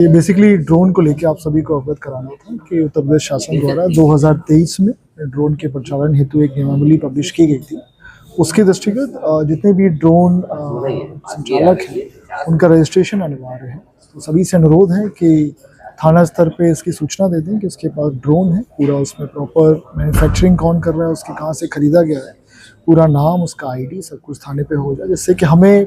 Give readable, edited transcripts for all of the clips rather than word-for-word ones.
ये basically drone को लेके आप सभी को अवगत कराना था कि उत्तर प्रदेश शासन द्वारा 2023 में ड्रोन के प्रचालन हेतु एक नियमावली पब्लिश की गई थी। उसके दृष्टिगत जितने भी ड्रोन संचालक हैं उनका रजिस्ट्रेशन अनिवार्य है। तो सभी से अनुरोध है कि थाना स्तर पे इसकी सूचना दे दें कि उसके पास ड्रोन है, पूरा उसमें प्रॉपर मैन्युफैक्चरिंग कौन कर रहा है, उसके कहाँ से खरीदा गया है, पूरा नाम, उसका आईडी, सब कुछ थाने पे हो जाए, जिससे कि हमें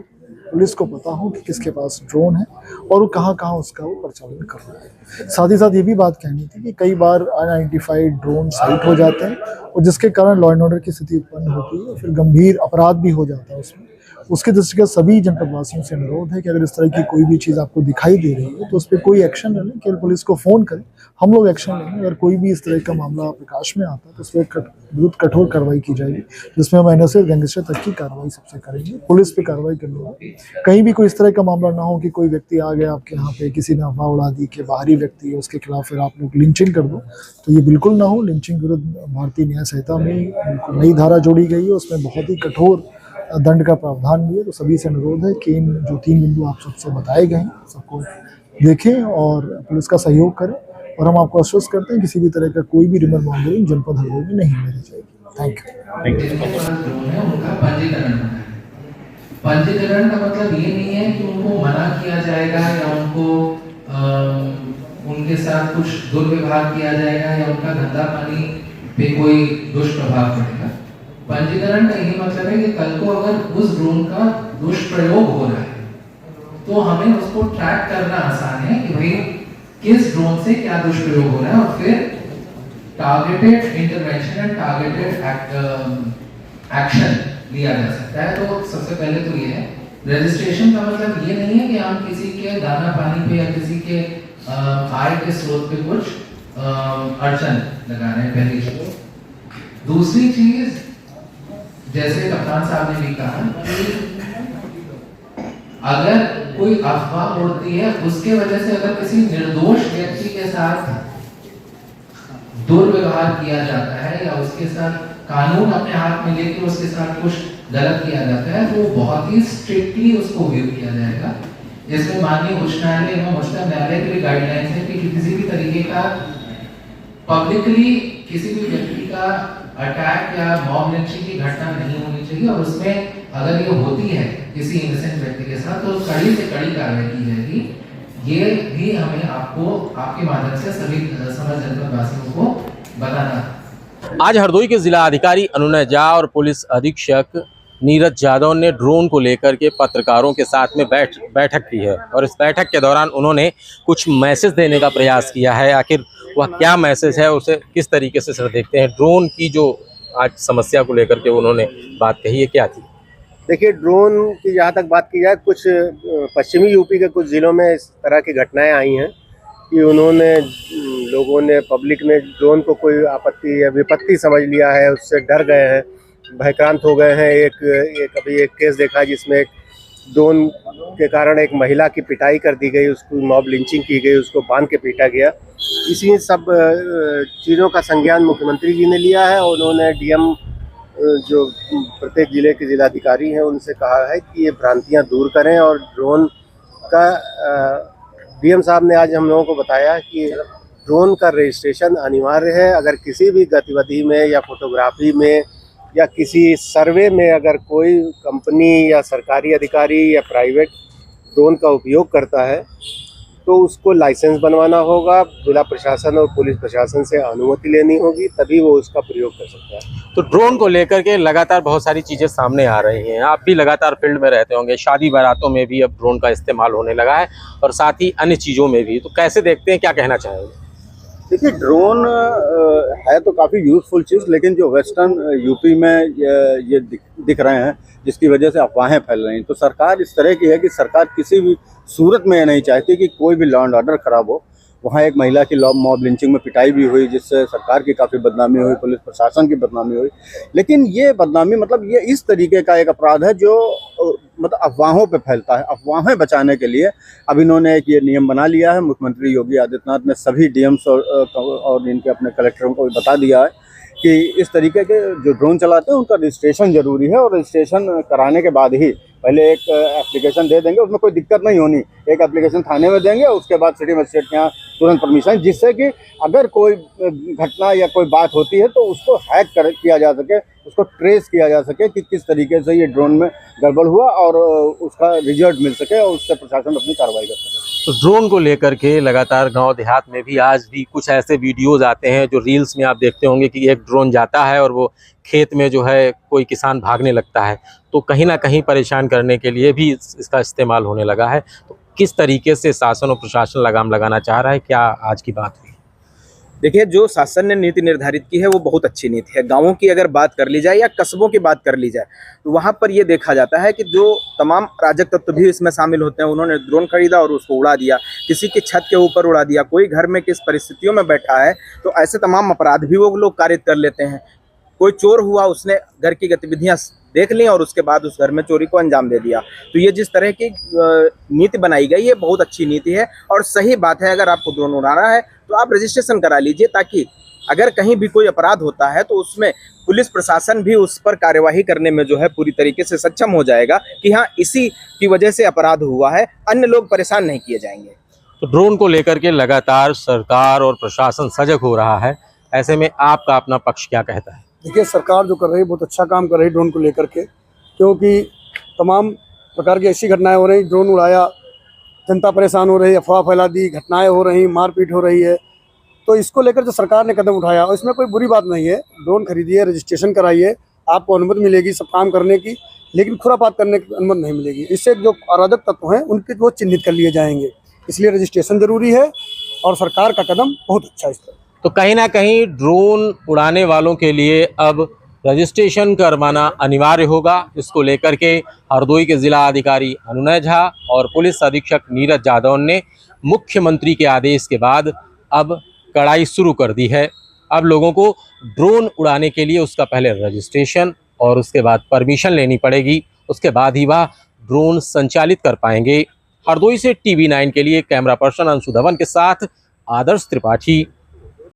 पुलिस को पता हो कि किसके पास ड्रोन है और वो कहाँ कहाँ उसका वो प्रचालन कर रहा है। साथ ही साथ ये भी बात कहनी थी कि कई बार अनआइडेंटिफाइड ड्रोन साइट हो जाते हैं और जिसके कारण लॉ एंड ऑर्डर की स्थिति उत्पन्न होती है, फिर गंभीर अपराध भी हो जाता है उसमें। उसके दृष्टिगत सभी जनपद वासियों से अनुरोध है कि अगर इस तरह की कोई भी चीज़ आपको दिखाई दे रही है तो उस पर कोई एक्शन न लें, केवल पुलिस को फ़ोन करें, हम लोग एक्शन लेंगे। अगर कोई भी इस तरह का मामला प्रकाश में आता है तो उस पर विरुद्ध कठोर कार्रवाई की जाएगी, जिसमें हम एनएसए गैंगस्टर तक की कार्रवाई सबसे करेंगे, पुलिस पे कार्रवाई करनी होगी। कहीं भी कोई इस तरह का मामला ना हो कि कोई व्यक्ति आ गया आपके यहाँ पे, किसी ने अफवाह उड़ा दी कि बाहरी व्यक्ति है, उसके खिलाफ फिर आप लोग लिंचिंग कर दो, तो ये बिल्कुल ना हो। लिंचिंग विरुद्ध भारतीय न्याय संहिता में नई धारा जोड़ी गई है, उसमें बहुत ही कठोर दंड का प्रावधान भी है। तो सभी से अनुरोध है कि इन जो 3 बिंदु आप सबसे बताए गए हैं सबको देखें और पुलिस का सहयोग करें, और हम आपको आश्वस्त करते हैं किसी भी तरह का कोई भी रिमर मॉन्गरिंग जनपद हरदोई में नहीं होनी चाहिए। Thank you. पंजीकरण का मतलब ये नहीं है कि उनको मना किया जाएगा या उनको उनके साथ कुछ दुर्व्यवहार किया जाएगा या उनका धंधा पानी पे कोई दुष्प्रभाव पड़ेगा। पंजीकरण का यही मतलब है कि कल को अगर उस ड्रोन का दुष्प्रयोग हो रहा है तो हमें उसको ट्रैक करना आसान है कि भाई किस ड्रोन से क्या दुष्प्रयोग हो रहा है, और फिर targeted intervention and targeted action लिया जा सकता है। तो सबसे पहले तो ये है, रजिस्ट्रेशन का मतलब ये नहीं है कि हम किसी के दाना पानी पे या किसी के आय के स्रोत पे कुछ अड़चन लगा रहे हैं, पहली चीज। दूसरी चीज, जैसे कप्तान साहब ने भी कहा कि अगर कोई अफवाह उड़ती है, उसके वजह से अगर किसी निर्दोष व्यक्ति के साथ दुर्व्यवहार किया जाता है या उसके साथ कानून अपने हाथ में लेकर उसके साथ कुछ गलत किया जाता है, तो बहुत ही स्ट्रिक्टली उसको व्यू किया जाएगा। इसमें माननीय उच्च न्यायालय एवं उच्चतम न्यायालय की गाइडलाइंस है कि किसी भी तरीके का पब्लिकली किसी भी व्यक्ति का अटैक या मॉब लिंचिंग की घटना नहीं होनी चाहिए, और उसमें अगर ये होती है किसी इनोसेंट व्यक्ति के साथ तो कड़ी से कड़ी कार्रवाई की जाएगी। ये भी हमें आपको आपके माध्यम से सभी समस्त जनपद वासियों को बताना। आज हरदोई के जिला अधिकारी अनुनय झा और पुलिस अधीक्षक नीरज यादव ने ड्रोन को लेकर के पत्रकारों के साथ में बैठक की है, और इस बैठक के दौरान उन्होंने कुछ मैसेज देने का प्रयास किया है। आखिर वह क्या मैसेज है, उसे किस तरीके से सर देखते हैं। ड्रोन की जो आज समस्या को लेकर के उन्होंने बात कही है, क्या थी? देखिए, ड्रोन की जहाँ तक बात की जाए, कुछ पश्चिमी यूपी के कुछ ज़िलों में इस तरह की घटनाएं आई हैं कि उन्होंने लोगों ने, पब्लिक ने ड्रोन को कोई आपत्ति या विपत्ति समझ लिया है, उससे डर गए हैं, भयक्रांत हो गए हैं। अभी एक केस देखा जिसमें ड्रोन के कारण एक महिला की पिटाई कर दी गई, उसको मॉब लिंचिंग की गई, उसको बांध के पीटा गया। इसी सब चीज़ों का संज्ञान मुख्यमंत्री जी ने लिया है, और उन्होंने डीएम जो प्रत्येक जिले के जिलाधिकारी हैं उनसे कहा है कि ये भ्रांतियां दूर करें। और ड्रोन का डीएम साहब ने आज हम लोगों को बताया कि ड्रोन का रजिस्ट्रेशन अनिवार्य है। अगर किसी भी गतिविधि में या फोटोग्राफी में या किसी सर्वे में अगर कोई कंपनी या सरकारी अधिकारी या प्राइवेट ड्रोन का उपयोग करता है तो उसको लाइसेंस बनवाना होगा, जिला प्रशासन और पुलिस प्रशासन से अनुमति लेनी होगी, तभी वो उसका प्रयोग कर सकता है। तो ड्रोन को लेकर के लगातार बहुत सारी चीज़ें सामने आ रही हैं। आप भी लगातार फील्ड में रहते होंगे, शादी बारातों में भी अब ड्रोन का इस्तेमाल होने लगा है और साथ ही अन्य चीज़ों में भी। तो कैसे देखते हैं, क्या कहना चाहेंगे? देखिए, ड्रोन है तो काफ़ी यूज़फुल चीज़, लेकिन जो वेस्टर्न यूपी में ये दिख रहे हैं, जिसकी वजह से अफवाहें फैल रही हैं, तो सरकार इस तरह की है कि सरकार किसी भी सूरत में ये नहीं चाहती कि कोई भी लॉ एंड ऑर्डर खराब हो। वहाँ एक महिला की मॉब लिंचिंग में पिटाई भी हुई, जिससे सरकार की काफ़ी बदनामी हुई, पुलिस प्रशासन की बदनामी हुई। लेकिन ये बदनामी मतलब ये इस तरीके का एक अपराध है जो मतलब अफवाहों पे फैलता है। अफवाहें बचाने के लिए अब इन्होंने एक ये नियम बना लिया है। मुख्यमंत्री योगी आदित्यनाथ ने सभी डीएम्स और इनके अपने कलेक्टरों को बता दिया है कि इस तरीके के जो ड्रोन चलाते हैं उनका रजिस्ट्रेशन जरूरी है, और रजिस्ट्रेशन कराने के बाद ही पहले एक एप्लीकेशन दे देंगे, उसमें कोई दिक्कत नहीं होनी। एक एप्लीकेशन थाने में देंगे, उसके बाद सिटी मजिस्ट्रेट के यहाँ तुरंत परमिशन, जिससे कि अगर कोई घटना या कोई बात होती है तो उसको किया जा सके, उसको ट्रेस किया जा सके कि किस तरीके से ये ड्रोन में गड़बड़ हुआ और उसका रिजल्ट मिल सके और उससे प्रशासन अपनी कार्रवाई कर सके। तो ड्रोन को लेकर के लगातार गांव देहात में भी आज भी कुछ ऐसे वीडियोज़ आते हैं जो रील्स में आप देखते होंगे कि एक ड्रोन जाता है और वो खेत में जो है कोई किसान भागने लगता है, तो कहीं ना कहीं परेशान करने के लिए भी इसका इस्तेमाल होने लगा है। तो किस तरीके से शासन और प्रशासन लगाम लगाना चाह रहा है, क्या आज की बात हुई? देखिए, जो शासन ने नीति निर्धारित की है वो बहुत अच्छी नीति है। गांवों की अगर बात कर ली जाए या कस्बों की बात कर ली जाए तो वहां पर ये देखा जाता है कि जो तमाम अराजक तत्व भी इसमें शामिल होते हैं, उन्होंने ड्रोन खरीदा और उसको उड़ा दिया, किसी की छत के ऊपर उड़ा दिया, कोई घर में किस परिस्थितियों में बैठा है, तो ऐसे तमाम अपराध भी वो लोग कारित कर लेते हैं। कोई चोर हुआ, उसने घर की गतिविधियां देख ली और उसके बाद उस घर में चोरी को अंजाम दे दिया। तो ये जिस तरह की नीति बनाई गई है बहुत अच्छी नीति है और सही बात है। अगर आपको ड्रोन उड़ाना है तो आप रजिस्ट्रेशन करा लीजिए, ताकि अगर कहीं भी कोई अपराध होता है तो उसमें पुलिस प्रशासन भी उस पर कार्यवाही करने में जो है पूरी तरीके से सक्षम हो जाएगा कि हाँ, इसी की वजह से अपराध हुआ है, अन्य लोग परेशान नहीं किए जाएंगे। तो ड्रोन को लेकर के लगातार सरकार और प्रशासन सजग हो रहा है, ऐसे में आपका अपना पक्ष क्या कहता है? देखिए, सरकार जो कर रही है बहुत अच्छा काम कर रही है ड्रोन को लेकर के, क्योंकि तमाम प्रकार की ऐसी घटनाएं हो रही, ड्रोन उड़ाया, जनता परेशान हो रही, अफवाह फैला दी, घटनाएं हो रही, मारपीट हो रही है। तो इसको लेकर जो सरकार ने कदम उठाया और इसमें कोई बुरी बात नहीं है। ड्रोन खरीदिए, रजिस्ट्रेशन कराइए, आपको अनुमति मिलेगी सब काम करने की, लेकिन खुरापात करने की अनुमति नहीं मिलेगी। इससे जो अराजक तत्व हैं उनके वो चिन्हित कर लिए जाएंगे, इसलिए रजिस्ट्रेशन जरूरी है और सरकार का कदम बहुत अच्छा है इस पर। तो कहीं ना कहीं ड्रोन उड़ाने वालों के लिए अब रजिस्ट्रेशन करवाना अनिवार्य होगा। इसको लेकर के हरदोई के ज़िला अधिकारी अनुनय झा और पुलिस अधीक्षक नीरज यादव ने मुख्यमंत्री के आदेश के बाद अब कड़ाई शुरू कर दी है। अब लोगों को ड्रोन उड़ाने के लिए उसका पहले रजिस्ट्रेशन और उसके बाद परमिशन लेनी पड़ेगी, उसके बाद ही वह ड्रोन संचालित कर पाएंगे। हरदोई से TV9 के लिए कैमरा पर्सन अंशु धवन के साथ आदर्श त्रिपाठी।